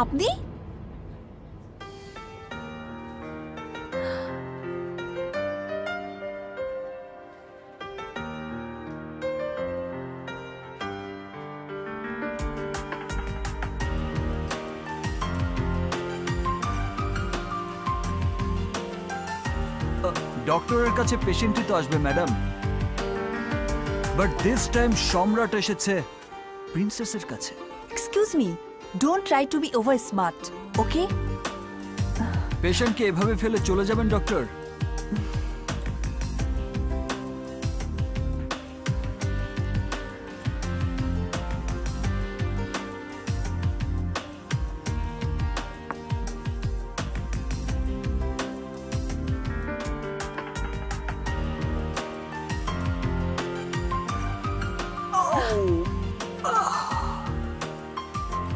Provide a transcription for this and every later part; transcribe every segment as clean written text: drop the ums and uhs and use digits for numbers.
আপনি? ডক্টরের কাছে পেশেন্টই তো আসবে ম্যাডাম, বাট দিস টাইম সম্রাট এসেছে প্রিন্সেসের কাছে। Excuse me, don't try to be over smart, okay? পেশেন্টকে এভাবে ফেলে চলে যাবেন ডক্টর?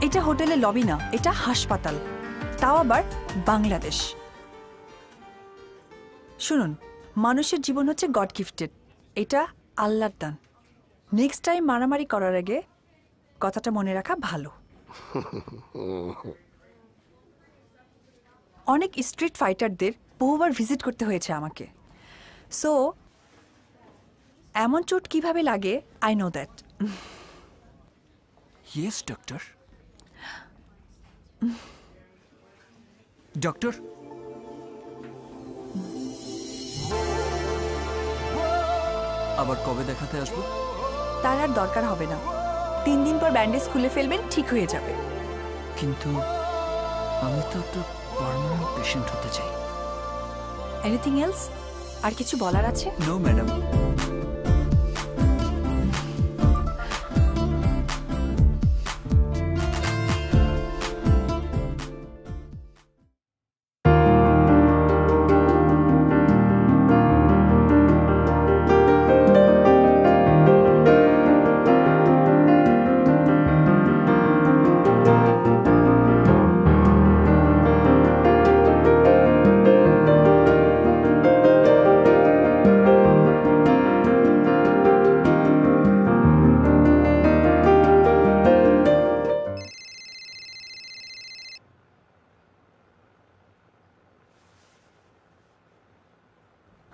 এটা হোটেলের লবি না, এটা হাসপাতাল, তাও আবার বাংলাদেশ। শুনুন, মানুষের জীবন হচ্ছে গড গিফটেড, এটা আল্লাহর দান। নেক্সট টাইম মারামারি করার আগে কথাটা মনে রাখা ভালো। অনেক স্ট্রিট ফাইটারদের বহুবার ভিজিট করতে হয়েছে আমাকে, সো এমন চোট কিভাবে লাগে I know that. Yes doctor. Doctor, আবার কবে দেখাতে আসবো? তার আর দরকার হবে না, 3 দিন পর ব্যান্ডেজ খুলে ফেলবেন, ঠিক হয়ে যাবে। কিন্তু আমি তো একটা পার্মানেন্ট পেশেন্ট হতে চাই। Anything else? আর কিছু বলার আছে? No madam.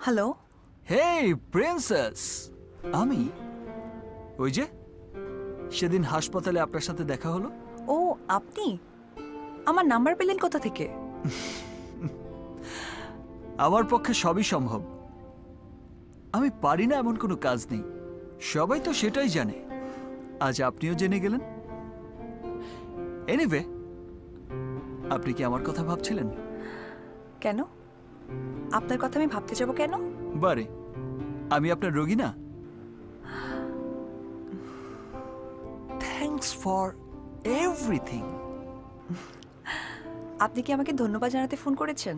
Hello. Hey princess, আমি ওই যে সেদিন হাসপাতালে আপনার সাথে দেখা হলো। ও আপনি? আমার নাম্বার পেলেন কোথা থেকে? আমার পক্ষে সবই সম্ভব, আমি পারি না এমন কোনো কাজ নেই, সবাই তো সেটাই জানে। আজ আপনিও জেনে গেলেন। এনিওয়ে, আপনি কি আমার কথা ভাবছিলেন? কেন? আপনার কথা আমি ভাবতে যাব কেন? বারে, আমি আপনার রোগী না? Thanks for everything. আপনি কি আমাকে ধন্যবাদ জানাতে ফোন করেছেন?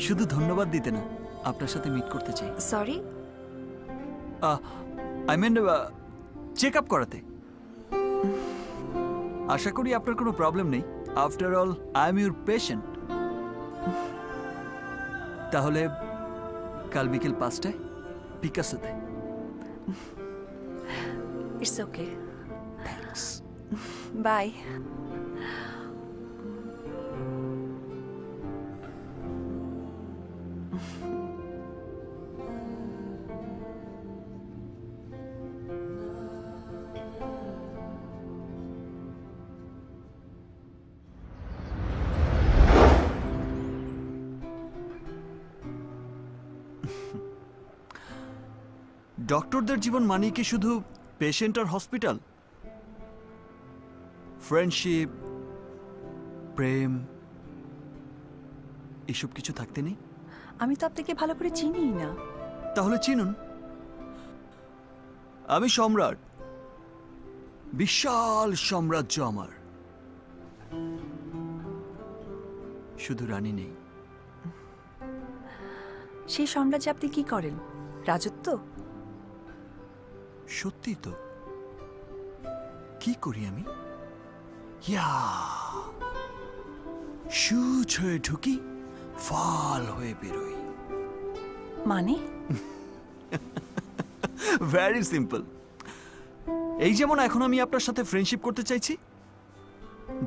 শুধু ধন্যবাদ দিতে না, আপনার সাথে মিট করতে চাই। Sorry, I mean check up করাতে। আশা করি আপনার কোনো প্রবলেম নেই। After all I am your patient. তাহলে কাল বিকেল 5টায় পিকাসোতে। It's okay, thanks, bye. ডক্টরদের জীবন মানে কি শুধু পেশেন্ট আর হসপিটাল? ফ্রেন্ডশিপ, প্রেম, এসব কিছু থাকতে নেই? আমি তো আপনাকে ভালো করে চিনিই না। তাহলে চিনুন, আমি সম্রাট, বিশাল সাম্রাজ্য আমার, শুধু রানী নেই। সেই সাম্রাজ্যে আপনি কি করেন? রাজত্ব? সত্যি তো, কি করি আমি? ইয়া, সূচ হয়ে ঢুকি, ফাল হয়ে বেরোই। মানে? Very simple. এই যেমন এখন আমি আপনার সাথে ফ্রেন্ডশিপ করতে চাইছি,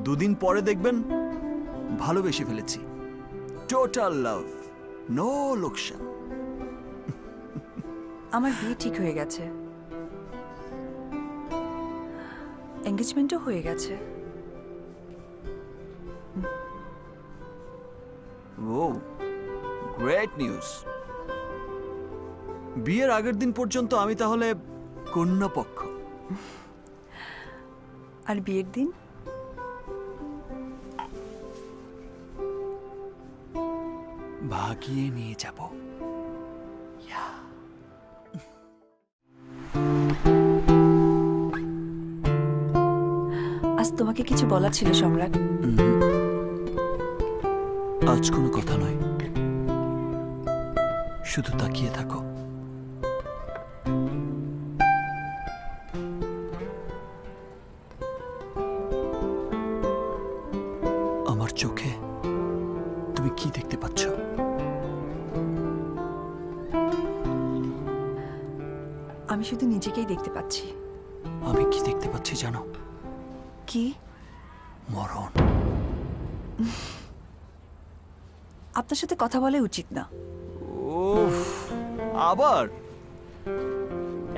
দুদিন পরে দেখবেন ভালোবেসে ফেলেছি। টোটাল লাভ, নো লোকসান। আমার বিয়ে ঠিক হয়ে গেছে, এঙ্গেজমেন্টও হয়ে গেছে। ও গ্রেট নিউজ। বিয়ের আগের দিন পর্যন্ত আমি তাহলে কন্যা পক্ষ। আর বিয়ের দিন? ভাগিয়ে নিয়ে যাব। আজ তোমাকে কিছু বলা ছিল সম্রাট। আজ কোনো কথা নয়, শুধু তাকিয়ে থাকো। আমার চোখে তুমি কি দেখতে পাচ্ছ? আমি শুধু নিজেকেই দেখতে পাচ্ছি। আমি কি দেখতে পাচ্ছি জানো? কি? মরণ। আপনার সাথে কথা বলা উচিত না। ওফ, আবার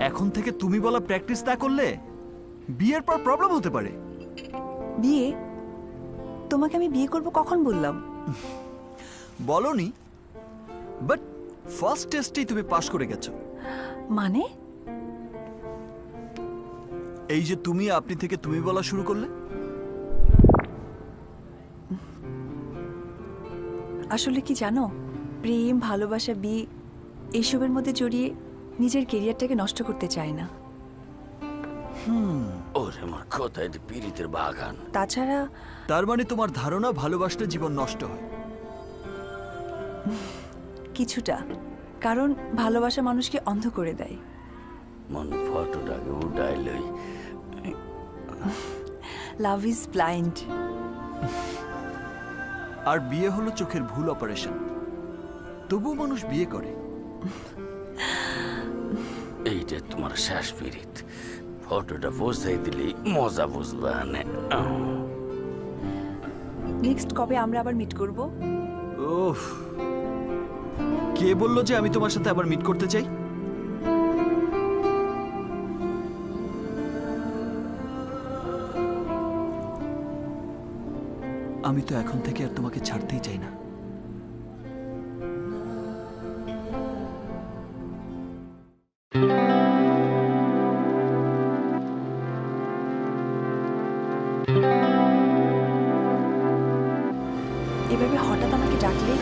এখন থেকে তুমি বলা প্র্যাকটিস না করলে বিয়ের পর প্রবলেম হতে পারে। বিয়ে? তোমাকে আমি বিয়ে করব কখন বললাম? বলনি, বাট ফার্স্ট টেস্টেই তুমি পাশ করে গেছো। মানে? এই যে তুমি আপনি থেকে তুমি বলা শুরু করলে। আসলে কি জানো, প্রেম, ভালোবাসা, বিয়ে এইসবের মধ্যে জড়িয়ে নিজের কেরিয়ারটাকে নষ্ট করতে চায় না। ওরে আমার কোথায় পীড়িতের বাগান। তাছাড়া তার মানে তোমার ধারণা ভালোবাসলে জীবন নষ্ট হয়? কিছুটা, কারণ ভালোবাসা মানুষকে অন্ধ করে দেয়। মন ফটোটাকে উঠাই লই। Love is blind. আর বিয়ে হলো চোখের ভুল অপারেশন, তবুও মানুষ বিয়ে করে। এইটা তোমার শেষ পীড়িত। ফটোটা পৌঁছাই দিলি মজা বুঝবা না। নেক্সট কবে আমরা আবার মিট করব? ওফ, কে বললো যে আমি তোমার সাথে আবার মিট করতে চাই? আমি তো এখন থেকে আর তোমাকে ছাড়তেই চাই না। এভাবে হঠাৎ আমাকে ডাকলে?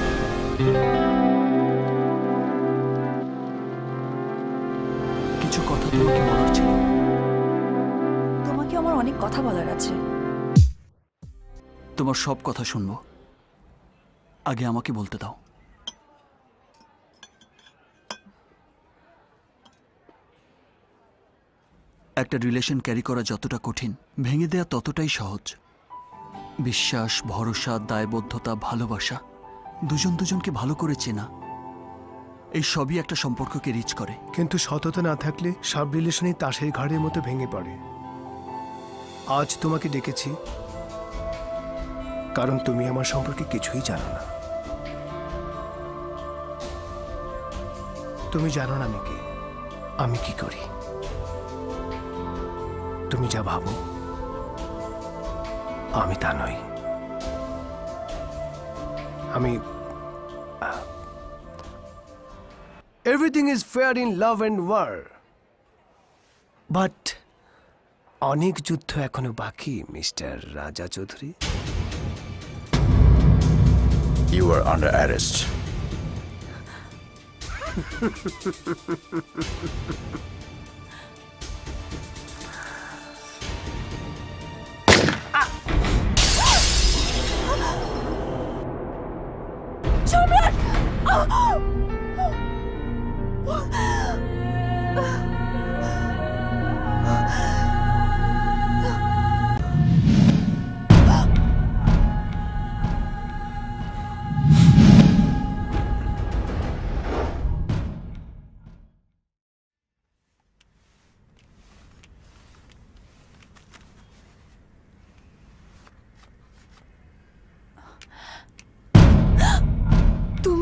কিছু কথা তোমাকে বলার ছিল। তোমাকে আমার অনেক কথা বলার আছে। তোমার সব কথা শুনবো, আগে আমাকে বলতে দাও। একটা রিলেশন ক্যারি করা যতটা কঠিন, ভেঙে দেয়া ততটাই সহজ। বিশ্বাস, ভরসা, দায়বদ্ধতা, ভালোবাসা, দুজন দুজনকে ভালো করে চেনা, এই সবই একটা সম্পর্ককে রিচ করে। কিন্তু সততা না থাকলে সব রিলেশনই তাসের ঘাড়ের মতো ভেঙে পড়ে। আজ তোমাকে ডেকেছি কারণ তুমি আমার সম্পর্কে কিছুই জানো না। তুমি জানো না আমি কি করি। তুমি যা ভাবো আমি তা নই। আমি everything is fair in love and war, but অনেক যুদ্ধ এখনো বাকি মিস্টার রাজা Chowdhury. You are under arrest.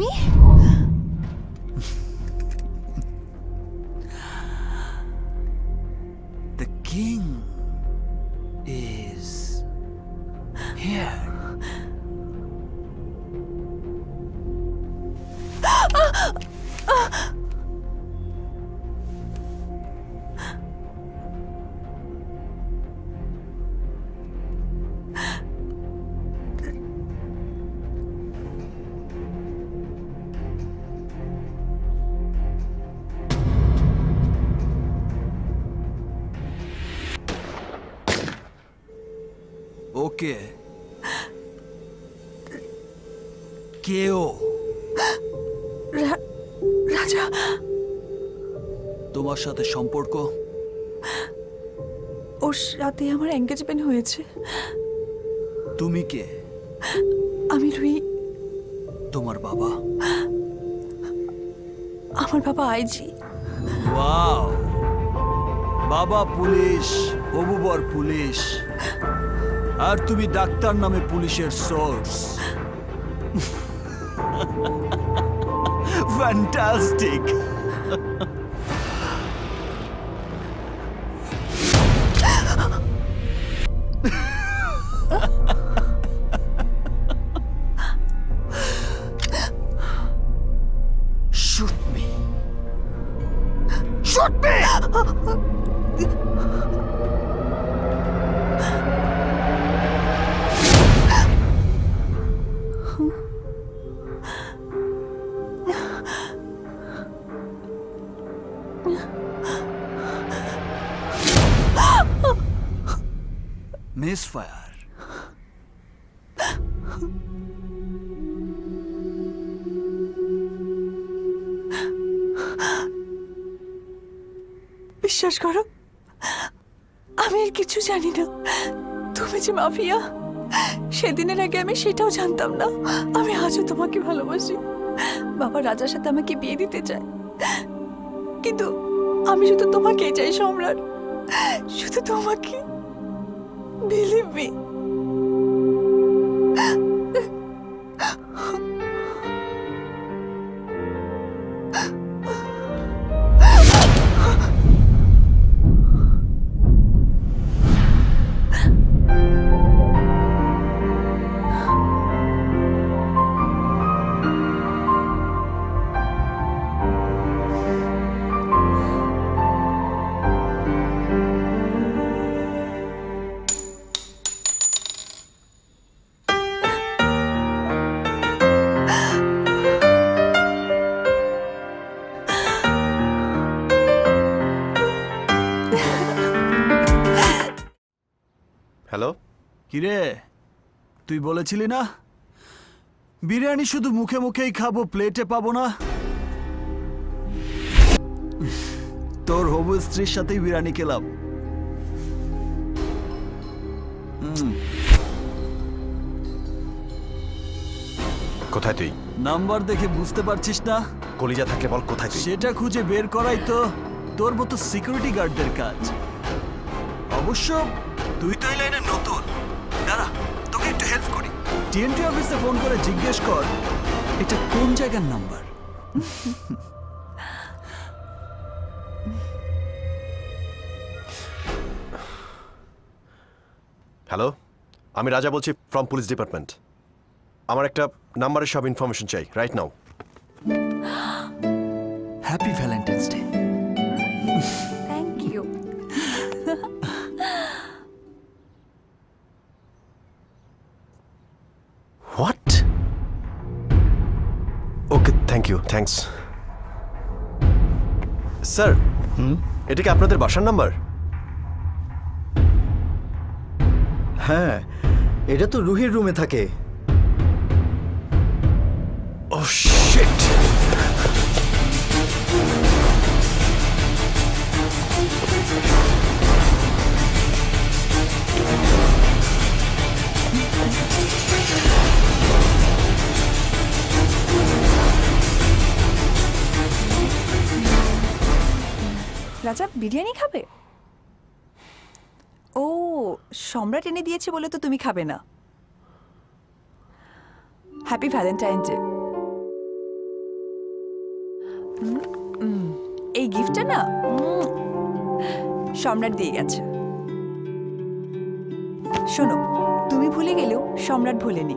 তুমি? The king is here. ওকে, কেও রাজা, তোমার সাথে সম্পর্ক? ওর সাথে আমার এঙ্গেজমেন্ট হয়েছে। তুমি কে? আমি রুই। তোমার বাবা? আমার বাবা আইজি। ওয়াও, বাবা পুলিশ, হবুবর পুলিশ, আর তুমি ডাক্তার নামে পুলিশের source. Fantastic. Shoot me. Shoot me! Misfire. বিশ্বাস করো, আমি আর কিছু জানি না। তুমি যে মাফিয়া, সেদিনের আগে আমি সেটাও জানতাম না। আমি আজও তোমাকে ভালোবাসি। বাবা রাজার সাথে আমাকে বিয়ে দিতে চায়, কিন্তু আমি শুধু তোমাকেই চাই সম্রাট, শুধু তোমাকে। Believe me. হ্যালো, কিরে, তুই বলেছিলি না বিরিয়ানি শুধু মুখে মুখেই খাবো, প্লেটে পাবো না? তোর হবু স্ত্রীর সাথেই বিরিয়ানি খেলাম। কোথায় তুই? নাম্বার দেখে বুঝতে পারছিস না? কলিজা থাকলে বল কোথায় তুই? সেটা খুঁজে বের করাই তো তোর মতো সিকিউরিটি গার্ডদের কাজ। অবশ্য তুই তো এই লাইনে নতুন। দাঁড়া, তোকে একটু হেল্প করি। টিএনটি অফিসে ফোন করে জিজ্ঞেস কর এটা কোন জায়গার নাম্বার। হ্যালো, আমি রাজা বলছি ফ্রম পুলিশ ডিপার্টমেন্ট। আমার একটা নাম্বারের সব ইনফরমেশন চাই right now. Happy Valentine's day. Thank you. What? Okay, thank you, thanks. Sir, এটা কি আপনাদের বাসার নাম্বার? হ্যাঁ, এটা তো রুহির রুমে থাকে। ও শিট! রাজা বিরিয়ানি খাবে? ও, সম্রাট এনে দিয়েছে বলে তো তুমি খাবে না। Happy Valentine day. এই গিফটটা না সম্রাট দিয়ে গেছে। শোনো, তুমি ভুলে গেলেও সম্রাট ভোলেনি।